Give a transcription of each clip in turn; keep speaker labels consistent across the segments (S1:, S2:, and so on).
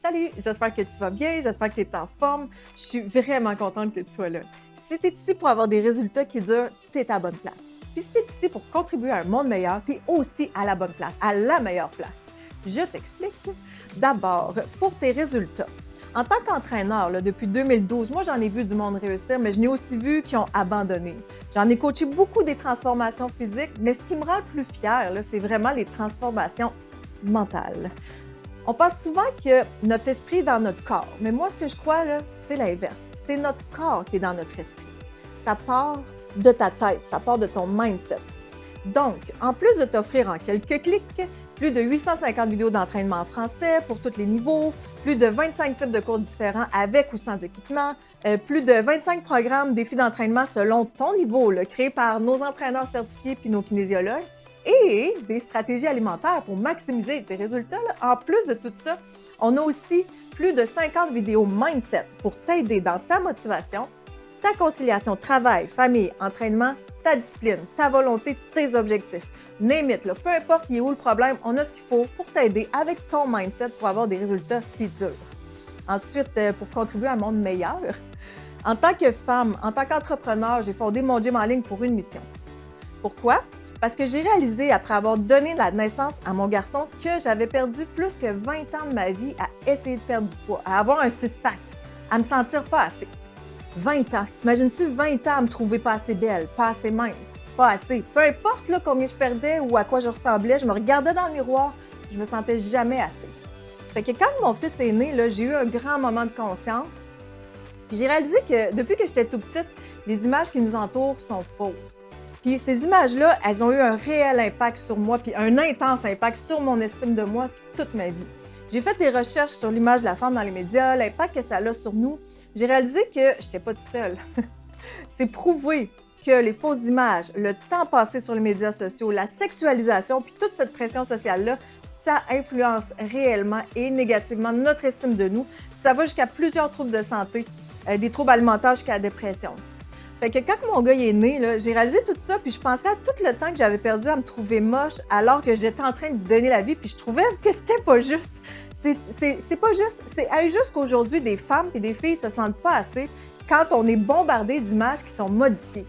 S1: Salut, j'espère que tu vas bien, j'espère que tu es en forme. Je suis vraiment contente que tu sois là. Si tu es ici pour avoir des résultats qui durent, tu es à la bonne place. Puis si tu es ici pour contribuer à un monde meilleur, tu es aussi à la bonne place, à la meilleure place. Je t'explique. D'abord, pour tes résultats. En tant qu'entraîneur, depuis 2012, moi, j'en ai vu du monde réussir, mais je n'ai aussi vu qui ont abandonné. J'en ai coaché beaucoup des transformations physiques, mais ce qui me rend le plus fière, c'est vraiment les transformations mentales. On pense souvent que notre esprit est dans notre corps, mais moi, ce que je crois, c'est l'inverse. C'est notre corps qui est dans notre esprit. Ça part de ta tête, ça part de ton mindset. Donc, en plus de t'offrir en quelques clics, plus de 850 vidéos d'entraînement en français pour tous les niveaux, plus de 25 types de cours différents avec ou sans équipement, plus de 25 programmes défis d'entraînement selon ton niveau, créés par nos entraîneurs certifiés puis nos kinésiologues, et des stratégies alimentaires pour maximiser tes résultats. En plus de tout ça, on a aussi plus de 50 vidéos mindset pour t'aider dans ta motivation, ta conciliation travail, famille, entraînement, ta discipline, ta volonté, tes objectifs. Name it, peu importe il est où le problème, on a ce qu'il faut pour t'aider avec ton mindset pour avoir des résultats qui durent. Ensuite, pour contribuer à un monde meilleur, en tant que femme, en tant qu'entrepreneur, j'ai fondé mon gym en ligne pour une mission. Pourquoi? Parce que j'ai réalisé, après avoir donné la naissance à mon garçon, que j'avais perdu plus que 20 ans de ma vie à essayer de perdre du poids, à avoir un six-pack, à me sentir pas assez. 20 ans. T'imagines-tu 20 ans à me trouver pas assez belle, pas assez mince, pas assez? Peu importe combien je perdais ou à quoi je ressemblais, je me regardais dans le miroir, je me sentais jamais assez. Fait que quand mon fils est né, j'ai eu un grand moment de conscience. Puis j'ai réalisé que depuis que j'étais tout petite, les images qui nous entourent sont fausses. Puis ces images-là, elles ont eu un réel impact sur moi, puis un intense impact sur mon estime de moi toute ma vie. J'ai fait des recherches sur l'image de la femme dans les médias, l'impact que ça a sur nous. J'ai réalisé que je n'étais pas toute seule. C'est prouvé que les fausses images, le temps passé sur les médias sociaux, la sexualisation, puis toute cette pression sociale-là, ça influence réellement et négativement notre estime de nous. Puis ça va jusqu'à plusieurs troubles de santé, des troubles alimentaires jusqu'à la dépression. Fait que quand mon gars est né, j'ai réalisé tout ça, puis je pensais à tout le temps que j'avais perdu à me trouver moche alors que j'étais en train de donner la vie, puis je trouvais que c'était pas juste. C'est pas juste. C'est injuste qu'aujourd'hui, des femmes et des filles se sentent pas assez quand on est bombardé d'images qui sont modifiées.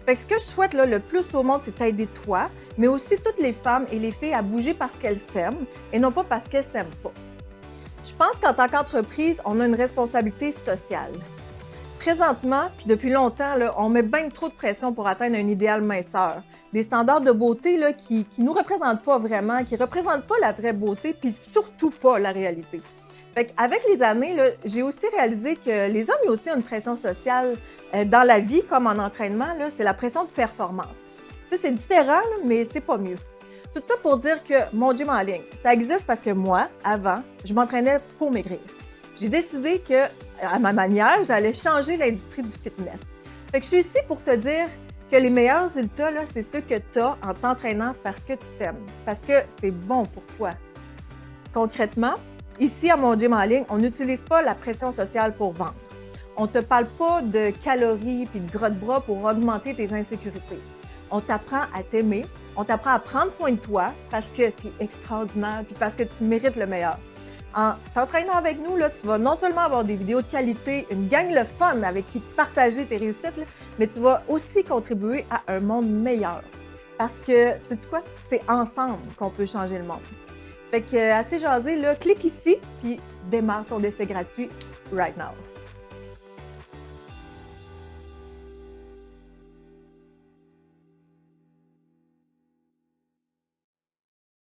S1: Fait que ce que je souhaite le plus au monde, c'est t'aider toi, mais aussi toutes les femmes et les filles à bouger parce qu'elles s'aiment et non pas parce qu'elles s'aiment pas. Je pense qu'en tant qu'entreprise, on a une responsabilité sociale. Présentement, puis depuis longtemps, on met bien trop de pression pour atteindre un idéal minceur. Des standards de beauté qui nous représentent pas vraiment, qui représentent pas la vraie beauté, puis surtout pas la réalité. Fait qu'avec les années, j'ai aussi réalisé que les hommes ont aussi une pression sociale dans la vie, comme en entraînement, c'est la pression de performance. Tu sais, c'est différent, mais c'est pas mieux. Tout ça pour dire que mon gym en ligne, ça existe parce que moi, avant, je m'entraînais pour maigrir. J'ai décidé que, à ma manière, j'allais changer l'industrie du fitness. Fait que je suis ici pour te dire que les meilleurs résultats, c'est ceux que tu as en t'entraînant parce que tu t'aimes, parce que c'est bon pour toi. Concrètement, ici à mon gym en ligne, on n'utilise pas la pression sociale pour vendre. On ne te parle pas de calories puis de gras de bras pour augmenter tes insécurités. On t'apprend à t'aimer, on t'apprend à prendre soin de toi parce que tu es extraordinaire puis parce que tu mérites le meilleur. En t'entraînant avec nous, tu vas non seulement avoir des vidéos de qualité, une gang le fun avec qui partager tes réussites, mais tu vas aussi contribuer à un monde meilleur. Parce que, sais-tu quoi? C'est ensemble qu'on peut changer le monde. Fait que, assez jasé, clique ici, puis démarre ton essai gratuit right now.